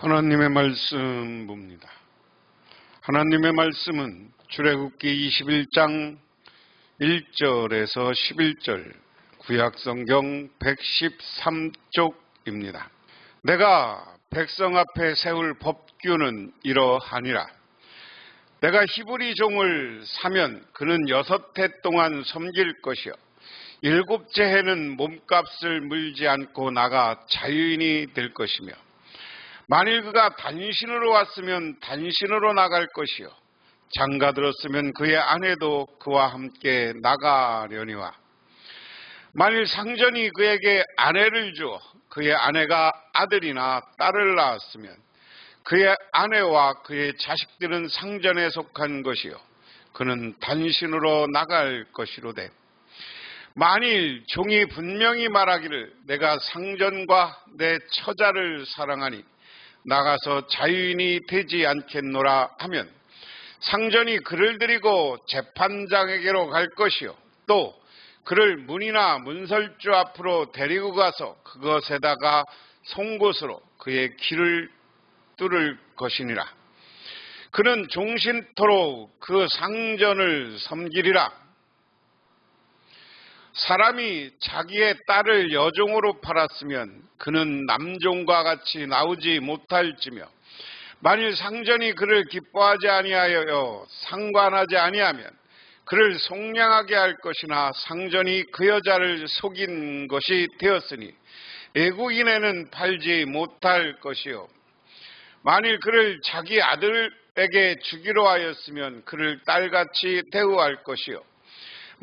하나님의 말씀 봅니다. 하나님의 말씀은 출애굽기 21장 1절에서 11절 구약성경 113쪽입니다. 내가 백성 앞에 세울 법규는 이러하니라. 내가 히브리 종을 사면 그는 6해 동안 섬길 것이요 7째 해는 몸값을 물지 않고 나가 자유인이 될 것이며 만일 그가 단신으로 왔으면 단신으로 나갈 것이요 장가들었으면 그의 아내도 그와 함께 나가려니와 만일 상전이 그에게 아내를 주어 그의 아내가 아들이나 딸을 낳았으면 그의 아내와 그의 자식들은 상전에 속한 것이요 그는 단신으로 나갈 것이로되 만일 종이 분명히 말하기를 내가 상전과 내 처자를 사랑하니 나가서 자유인이 되지 않겠노라 하면 상전이 그를 데리고 재판장에게로 갈 것이요 또 그를 문이나 문설주 앞으로 데리고 가서 그것에다가 송곳으로 그의 길을 뚫을 것이니라. 그는 종신토록 그 상전을 섬기리라. 사람이 자기의 딸을 여종으로 팔았으면 그는 남종과 같이 나오지 못할지며 만일 상전이 그를 기뻐하지 아니하여 상관하지 아니하면 그를 속량하게 할 것이나 상전이 그 여자를 속인 것이 되었으니 애국인에는 팔지 못할 것이요 만일 그를 자기 아들에게 주기로 하였으면 그를 딸같이 대우할 것이요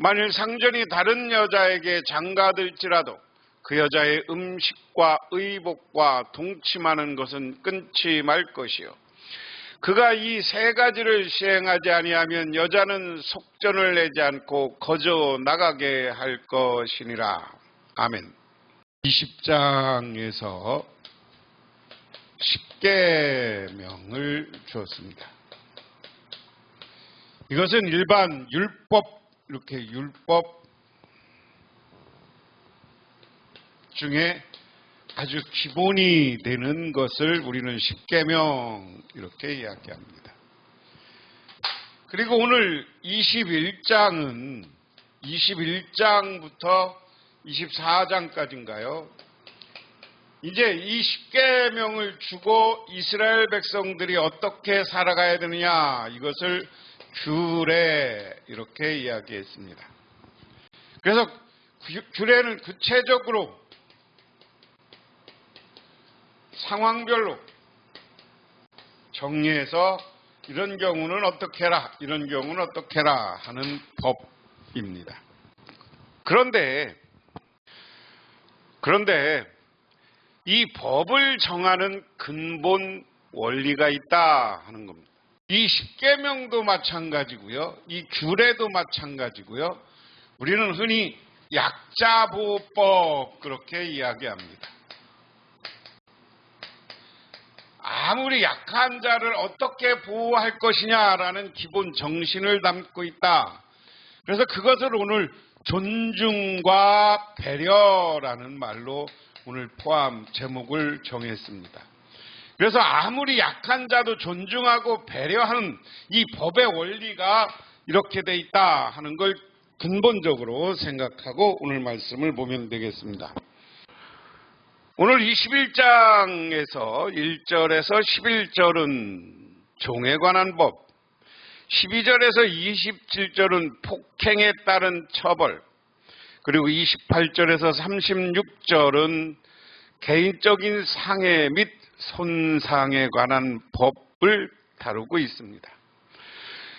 만일 상전이 다른 여자에게 장가들지라도 그 여자의 음식과 의복과 동침하는 것은 끊지 말 것이요 그가 이 3가지를 시행하지 아니하면 여자는 속전을 내지 않고 거저 나가게 할 것이니라. 아멘. 20장에서 10계명을 주었습니다. 이것은 일반 율법 이렇게 율법 중에 아주 기본이 되는 것을 우리는 10계명 이렇게 이야기합니다. 그리고 오늘 21장은 21장부터 24장까지인가요? 이제 이 10계명을 주고 이스라엘 백성들이 어떻게 살아가야 되느냐 이것을 규례 이렇게 이야기했습니다. 그래서 규례는 구체적으로 상황별로 정리해서 이런 경우는 어떻게 해라 이런 경우는 어떻게 해라 하는 법입니다. 그런데 이 법을 정하는 근본 원리가 있다 하는 겁니다. 이 10계명도 마찬가지고요. 이 규례도 마찬가지고요. 우리는 흔히 약자보호법 그렇게 이야기합니다. 아무리 약한 자를 어떻게 보호할 것이냐라는 기본 정신을 담고 있다. 그래서 그것을 오늘 존중과 배려라는 말로 오늘 포함 제목을 정했습니다. 그래서 아무리 약한 자도 존중하고 배려하는 이 법의 원리가 이렇게 돼 있다 하는 걸 근본적으로 생각하고 오늘 말씀을 보면 되겠습니다. 오늘 21장에서 1절에서 11절은 종에 관한 법, 12절에서 27절은 폭행에 따른 처벌, 그리고 28절에서 36절은 개인적인 상해 및 손상에 관한 법을 다루고 있습니다.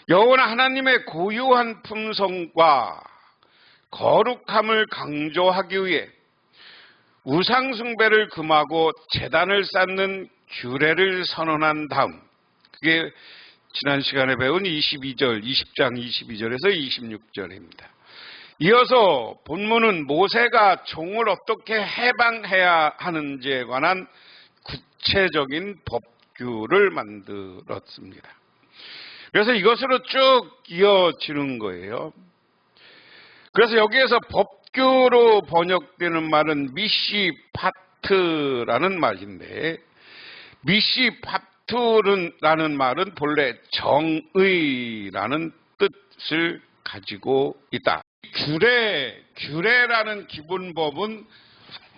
여호와 하나님의 고유한 품성과 거룩함을 강조하기 위해 우상 숭배를 금하고 제단을 쌓는 규례를 선언한 다음 그게 지난 시간에 배운 20장 22절에서 26절입니다. 이어서 본문은 모세가 종을 어떻게 해방해야 하는지에 관한 구체적인 법규를 만들었습니다. 그래서 이것으로 쭉 이어지는 거예요. 그래서 여기에서 법규로 번역되는 말은 미시파트라는 말인데 미시파트라는 말은 본래 정의라는 뜻을 가지고 있다. 규례라는 기본법은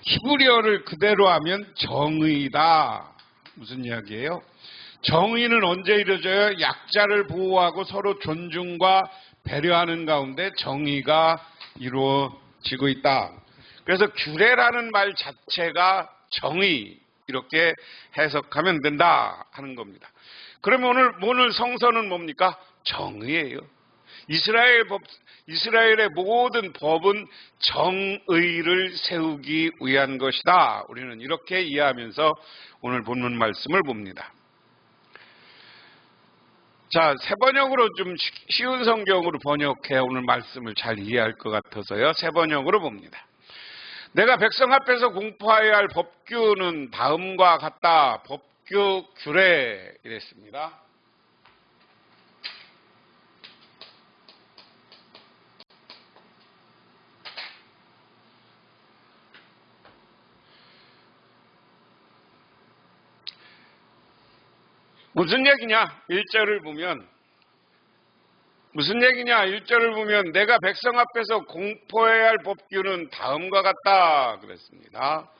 히브리어를 그대로 하면 정의다. 무슨 이야기예요? 정의는 언제 이루어져요? 약자를 보호하고 서로 존중과 배려하는 가운데 정의가 이루어지고 있다. 그래서 규례라는 말 자체가 정의, 이렇게 해석하면 된다 하는 겁니다. 그러면 오늘 성서는 뭡니까? 정의예요. 이스라엘의 모든 법은 정의를 세우기 위한 것이다. 우리는 이렇게 이해하면서 오늘 본문 말씀을 봅니다. 자, 세 번역으로 좀 쉬운 성경으로 번역해 오늘 말씀을 잘 이해할 것 같아서요. 세 번역으로 봅니다. 내가 백성 앞에서 공포하여야 할 법규는 다음과 같다. 법규, 규례 이랬습니다. 무슨 얘기냐? 1절을 보면 무슨 얘기냐? 1절을 보면 내가 백성 앞에서 공포해야 할 법규는 다음과 같다 그랬습니다.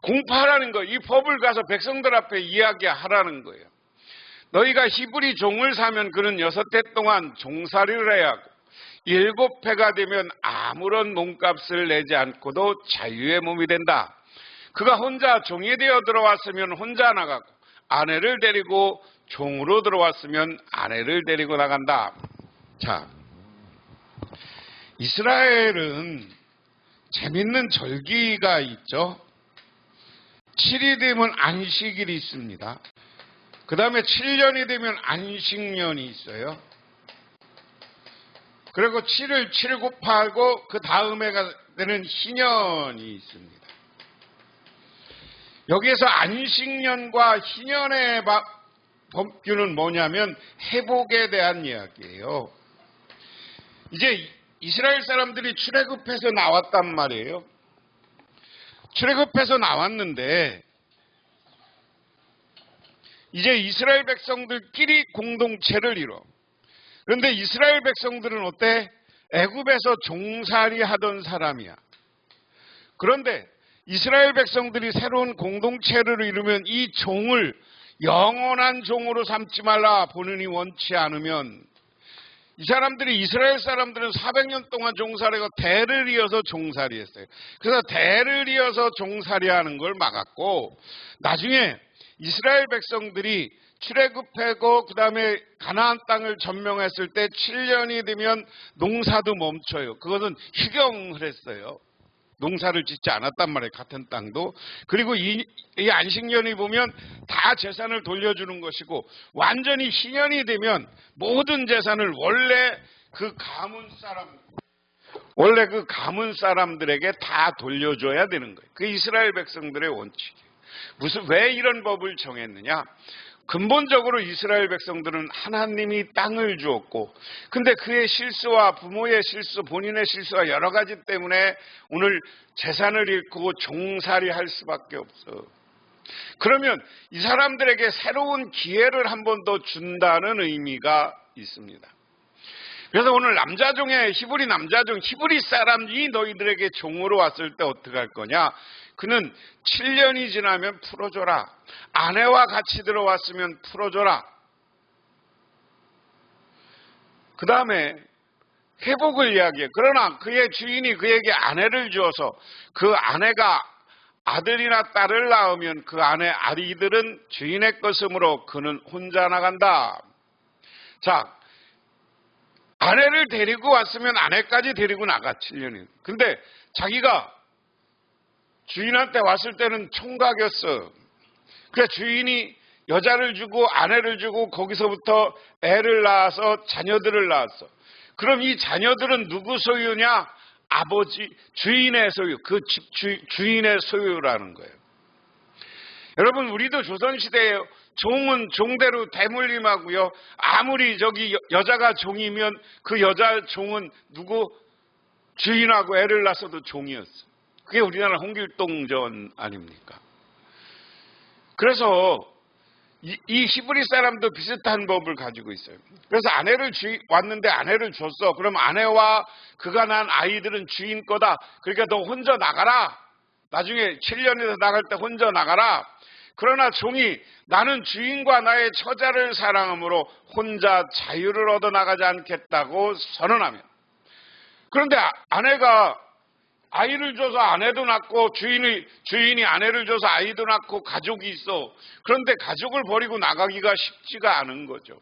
공포하라는 거, 이 법을 가서 백성들 앞에 이야기하라는 거예요. 너희가 히브리 종을 사면 그는 6해 동안 종살이를 해야 하고 7해가 되면 아무런 몸값을 내지 않고도 자유의 몸이 된다. 그가 혼자 종이 되어 들어왔으면 혼자 나가고 아내를 데리고 종으로 들어왔으면 아내를 데리고 나간다. 자, 이스라엘은 재밌는 절기가 있죠. 7이 되면 안식일이 있습니다. 그 다음에 7년이 되면 안식년이 있어요. 그리고 7을 7 곱하고 그 다음 해가 되는 희년이 있습니다. 여기에서 안식년과 희년의 법규는 뭐냐면 회복에 대한 이야기예요. 이제 이스라엘 사람들이 출애굽해서 나왔단 말이에요. 출애굽해서 나왔는데 이제 이스라엘 백성들끼리 공동체를 이뤄. 그런데 이스라엘 백성들은 어때? 애굽에서 종살이 하던 사람이야. 그런데 이스라엘 백성들이 새로운 공동체를 이루면 이 종을 영원한 종으로 삼지 말라. 보느니 원치 않으면 이 사람들이 이스라엘 사람들은 400년 동안 종살이하고 대를 이어서 종살이했어요. 그래서 대를 이어서 종살이하는 걸 막았고 나중에 이스라엘 백성들이 출애굽하고 그 다음에 가나안 땅을 점령했을 때 7년이 되면 농사도 멈춰요. 그것은 휴경을 했어요. 농사를 짓지 않았단 말이에요. 같은 땅도. 그리고 이 안식년이 보면 다 재산을 돌려주는 것이고 완전히 희년이 되면 모든 재산을 원래 그 가문 사람들에게 다 돌려줘야 되는 거예요. 그 이스라엘 백성들의 원칙이에요. 왜 이런 법을 정했느냐? 근본적으로 이스라엘 백성들은 하나님이 땅을 주었고 근데 그의 실수와 부모의 실수, 본인의 실수와 여러 가지 때문에 오늘 재산을 잃고 종살이 할 수밖에 없어. 그러면 이 사람들에게 새로운 기회를 한 번 더 준다는 의미가 있습니다. 그래서 오늘 히브리 남자종, 히브리 사람이 너희들에게 종으로 왔을 때 어떻게 할 거냐? 그는 7년이 지나면 풀어줘라. 아내와 같이 들어왔으면 풀어줘라. 그 다음에 회복을 이야기해. 그러나 그의 주인이 그에게 아내를 주어서 그 아내가 아들이나 딸을 낳으면 그 아이들은 주인의 것이므로 그는 혼자 나간다. 자, 아내를 데리고 왔으면 아내까지 데리고 나가 7년이. 근데 자기가 주인한테 왔을 때는 총각이었어. 그래 주인이 여자를 주고 아내를 주고 거기서부터 애를 낳아서 자녀들을 낳았어. 그럼 이 자녀들은 누구 소유냐? 아버지, 주인의 소유, 그 집 주인의 소유라는 거예요. 여러분 우리도 조선시대에 종은 종대로 대물림하고요. 아무리 여자가 종이면 그 여자 종은 누구? 주인하고 애를 낳아서도 종이었어. 그게 우리나라 홍길동전 아닙니까? 그래서 이 히브리 사람도 비슷한 법을 가지고 있어요. 그래서 왔는데 아내를 줬어. 그럼 아내와 그가 낳은 아이들은 주인 거다. 그러니까 너 혼자 나가라. 나중에 7년에서 나갈 때 혼자 나가라. 그러나 종이 나는 주인과 나의 처자를 사랑함으로 혼자 자유를 얻어 나가지 않겠다고 선언하면, 그런데 아내가 아이를 줘서 아내도 낳고 주인이 아내를 줘서 아이도 낳고 가족이 있어. 그런데 가족을 버리고 나가기가 쉽지가 않은 거죠.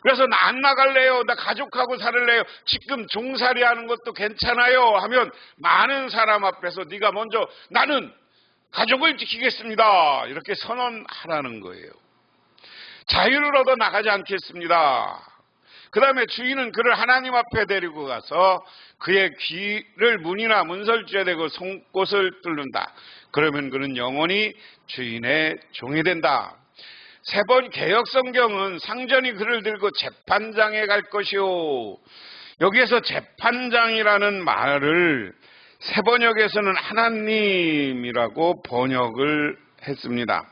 그래서 나 안 나갈래요. 나 가족하고 살을래요. 지금 종살이 하는 것도 괜찮아요 하면 많은 사람 앞에서 네가 먼저 나는 가족을 지키겠습니다 이렇게 선언하라는 거예요. 자유를 얻어 나가지 않겠습니다. 그 다음에 주인은 그를 하나님 앞에 데리고 가서 그의 귀를 문이나 문설주에 대고 송곳을 뚫는다. 그러면 그는 영원히 주인의 종이 된다. 세 번 개역 성경은 상전이 그를 들고 재판장에 갈 것이요. 여기에서 재판장이라는 말을 세 번역에서는 하나님이라고 번역을 했습니다.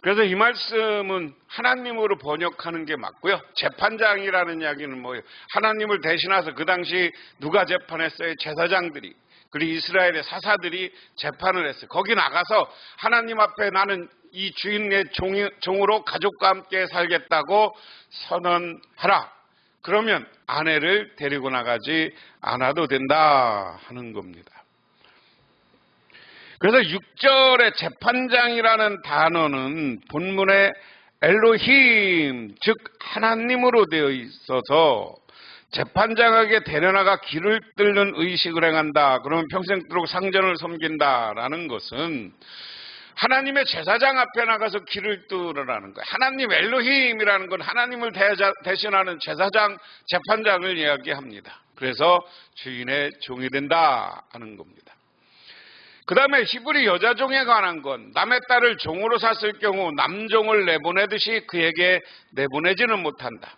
그래서 이 말씀은 하나님으로 번역하는 게 맞고요. 재판장이라는 이야기는 뭐예요? 하나님을 대신해서 그 당시 누가 재판했어요? 제사장들이. 그리고 이스라엘의 사사들이 재판을 했어요. 거기 나가서 하나님 앞에 나는 이 주인의 종으로 가족과 함께 살겠다고 선언하라. 그러면 아내를 데리고 나가지 않아도 된다 하는 겁니다. 그래서 6절의 재판장이라는 단어는 본문에 엘로힘, 즉 하나님으로 되어 있어서 재판장에게 데려나가 길을 뚫는 의식을 행한다. 그러면 평생도록 상전을 섬긴다라는 것은 하나님의 제사장 앞에 나가서 길을 뚫으라는 거예요. 하나님 엘로힘이라는 건 하나님을 대신하는 제사장, 재판장을 이야기합니다. 그래서 주인의 종이 된다 하는 겁니다. 그 다음에 히브리 여자종에 관한 건 남의 딸을 종으로 샀을 경우 남종을 내보내듯이 그에게 내보내지는 못한다.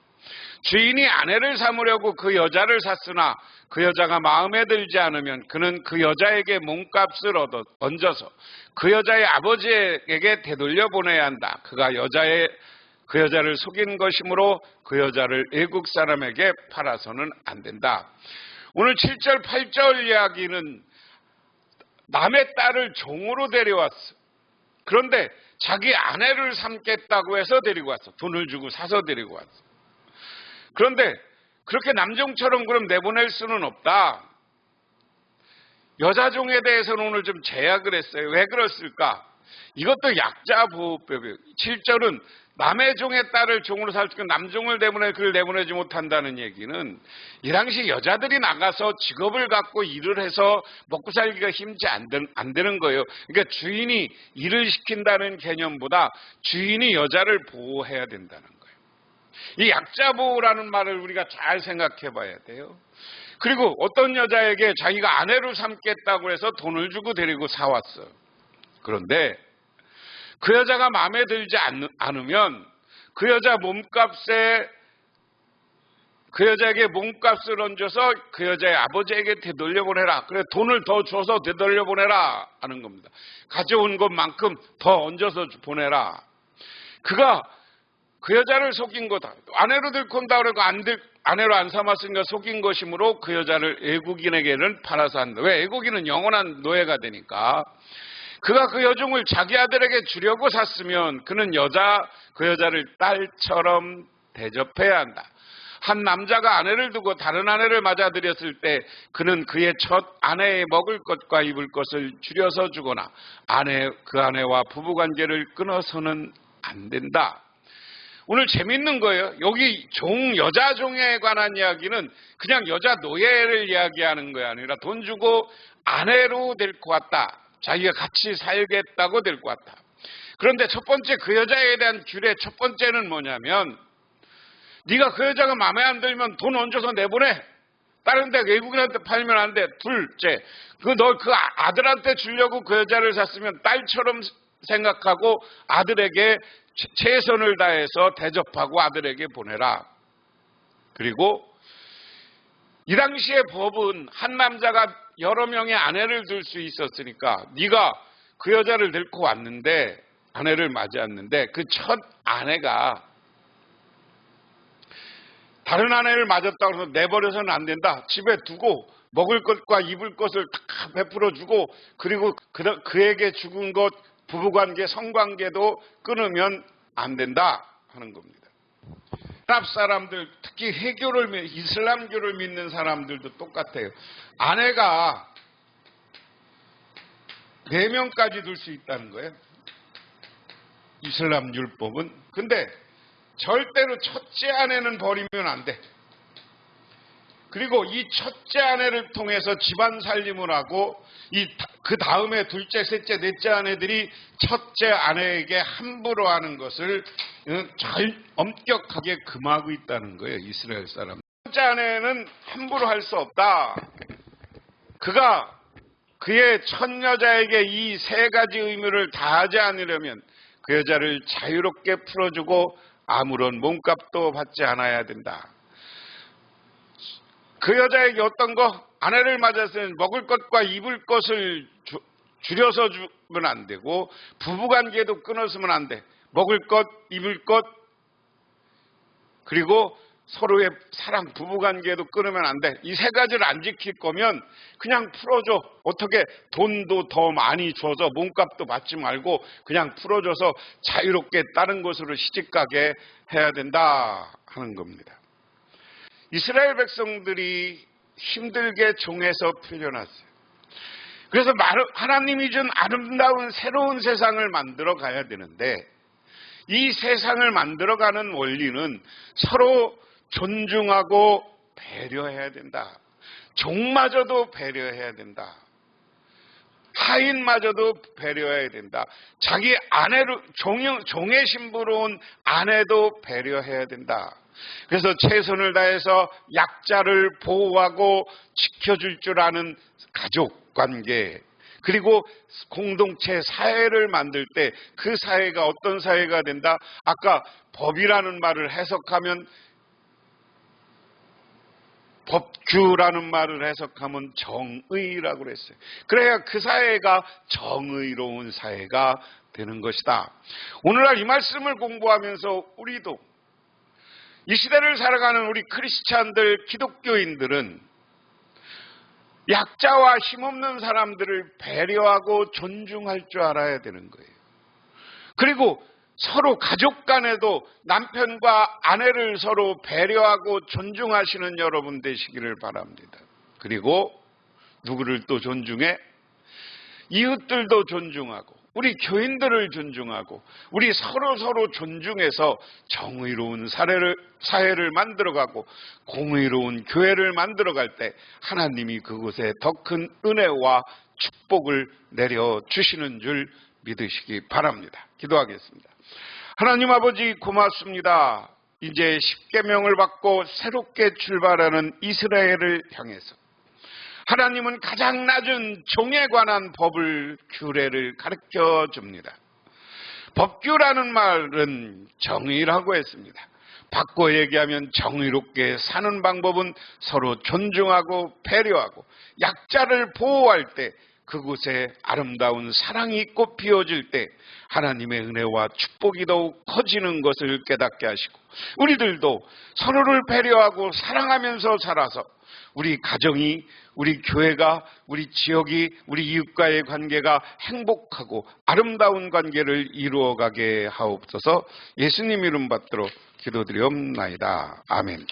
주인이 아내를 삼으려고 그 여자를 샀으나 그 여자가 마음에 들지 않으면 그는 그 여자에게 몸값을 얹어서 그 여자의 아버지에게 되돌려 보내야 한다. 그가 그 여자를 속인 것이므로 그 여자를 외국 사람에게 팔아서는 안 된다. 오늘 7절, 8절 이야기는 남의 딸을 종으로 데려왔어. 그런데 자기 아내를 삼겠다고 해서 데리고 왔어. 돈을 주고 사서 데리고 왔어. 그런데 그렇게 남종처럼 그럼 내보낼 수는 없다. 여자종에 대해서는 오늘 좀 제약을 했어요. 왜 그랬을까? 이것도 약자보호법이에요. 7절은 남의 종의 딸을 종으로 살 때 남종을 내보내 그를 내보내지 못한다는 얘기는 이 당시 여자들이 나가서 직업을 갖고 일을 해서 먹고 살기가 힘지 안 되는 거예요. 그러니까 주인이 일을 시킨다는 개념보다 주인이 여자를 보호해야 된다는 거예요. 이 약자보호라는 말을 우리가 잘 생각해 봐야 돼요. 그리고 어떤 여자에게 자기가 아내로 삼겠다고 해서 돈을 주고 데리고 사왔어요. 그런데 그 여자가 마음에 들지 않으면 그 여자에게 몸값을 얹어서 그 여자의 아버지에게 되돌려보내라. 그래 돈을 더 줘서 되돌려보내라 하는 겁니다. 가져온 것만큼 더 얹어서 보내라. 그가 그 여자를 속인 거다. 아내로 들고 온다 그러고 아내로 안 삼았으니까 속인 것이므로 그 여자를 외국인에게는 팔아서 한다. 왜? 외국인은 영원한 노예가 되니까. 그가 그 여종을 자기 아들에게 주려고 샀으면 그는 그 여자를 딸처럼 대접해야 한다. 한 남자가 아내를 두고 다른 아내를 맞아들였을 때 그는 그의 첫 아내의 먹을 것과 입을 것을 줄여서 주거나 그 아내와 부부관계를 끊어서는 안 된다. 오늘 재밌는 거예요. 여기 여자 종에 관한 이야기는 그냥 여자 노예를 이야기하는 게 아니라 돈 주고 아내로 데리고 왔다. 자기가 같이 살겠다고 데리고 왔다. 그런데 첫 번째 그 여자에 대한 규례 첫 번째는 뭐냐면 네가 그 여자가 마음에 안 들면 돈 얹어서 내보내. 다른 데 외국인한테 팔면 안 돼. 둘째, 너 그 아들한테 주려고 그 여자를 샀으면 딸처럼 생각하고 아들에게 최선을 다해서 대접하고 아들에게 보내라. 그리고 이 당시의 법은 한 남자가 여러 명의 아내를 둘 수 있었으니까 네가 그 여자를 데리고 왔는데 아내를 맞이했는데 그 첫 아내가 다른 아내를 맞았다고 해서 내버려서는 안 된다. 집에 두고 먹을 것과 입을 것을 다 베풀어 주고 그리고 그에게 죽은 것, 부부관계, 성관계도 끊으면 안 된다 하는 겁니다. 아랍 사람들, 특히 이슬람교를 믿는 사람들도 똑같아요. 아내가 4명까지 둘 수 있다는 거예요. 이슬람 율법은. 근데 절대로 첫째 아내는 버리면 안 돼. 그리고 이 첫째 아내를 통해서 집안 살림을 하고 그 다음에 둘째, 셋째, 넷째 아내들이 첫째 아내에게 함부로 하는 것을 잘 엄격하게 금하고 있다는 거예요. 이스라엘 사람. 첫째 아내는 함부로 할 수 없다. 그가 그의 첫 여자에게 이 3가지 의무를 다하지 않으려면 그 여자를 자유롭게 풀어주고 아무런 몸값도 받지 않아야 된다. 그 여자에게 어떤 거? 아내를 맞아서는 먹을 것과 입을 것을 줄여서 주면 안 되고 부부관계도 끊어서는 안 돼. 먹을 것, 입을 것, 그리고 서로의 사랑, 부부관계도 끊으면 안 돼. 이 3가지를 안 지킬 거면 그냥 풀어줘. 어떻게 돈도 더 많이 줘서 몸값도 받지 말고 그냥 풀어줘서 자유롭게 다른 곳으로 시집가게 해야 된다 하는 겁니다. 이스라엘 백성들이 힘들게 종에서 풀려났어요. 그래서 하나님이 준 아름다운 새로운 세상을 만들어 가야 되는데 이 세상을 만들어가는 원리는 서로 존중하고 배려해야 된다. 종마저도 배려해야 된다. 하인마저도 배려해야 된다. 자기 아내로 종의 신부로 온 아내도 배려해야 된다. 그래서 최선을 다해서 약자를 보호하고 지켜줄 줄 아는 가족관계, 그리고 공동체 사회를 만들 때 그 사회가 어떤 사회가 된다? 아까 법이라는 말을 해석하면, 법규라는 말을 해석하면 정의라고 그랬어요. 그래야 그 사회가 정의로운 사회가 되는 것이다. 오늘날 이 말씀을 공부하면서 우리도 이 시대를 살아가는 우리 크리스찬들, 기독교인들은 약자와 힘없는 사람들을 배려하고 존중할 줄 알아야 되는 거예요. 그리고 서로 가족 간에도 남편과 아내를 서로 배려하고 존중하시는 여러분 되시기를 바랍니다. 그리고 누구를 또 존중해? 이웃들도 존중하고 우리 교인들을 존중하고 우리 서로 존중해서 정의로운 사회를 만들어가고 공의로운 교회를 만들어갈 때 하나님이 그곳에 더 큰 은혜와 축복을 내려주시는 줄 믿으시기 바랍니다. 기도하겠습니다. 하나님 아버지 고맙습니다. 이제 십계명을 받고 새롭게 출발하는 이스라엘을 향해서 하나님은 가장 낮은 종에 관한 법을, 규례를 가르쳐 줍니다. 법규라는 말은 정의라고 했습니다. 바꿔 얘기하면 정의롭게 사는 방법은 서로 존중하고 배려하고 약자를 보호할 때 그곳에 아름다운 사랑이 꽃피어질 때 하나님의 은혜와 축복이 더욱 커지는 것을 깨닫게 하시고 우리들도 서로를 배려하고 사랑하면서 살아서 우리 가정이, 우리 교회가, 우리 지역이, 우리 이웃과의 관계가 행복하고 아름다운 관계를 이루어가게 하옵소서. 예수님 이름 받들어 기도드리옵나이다. 아멘.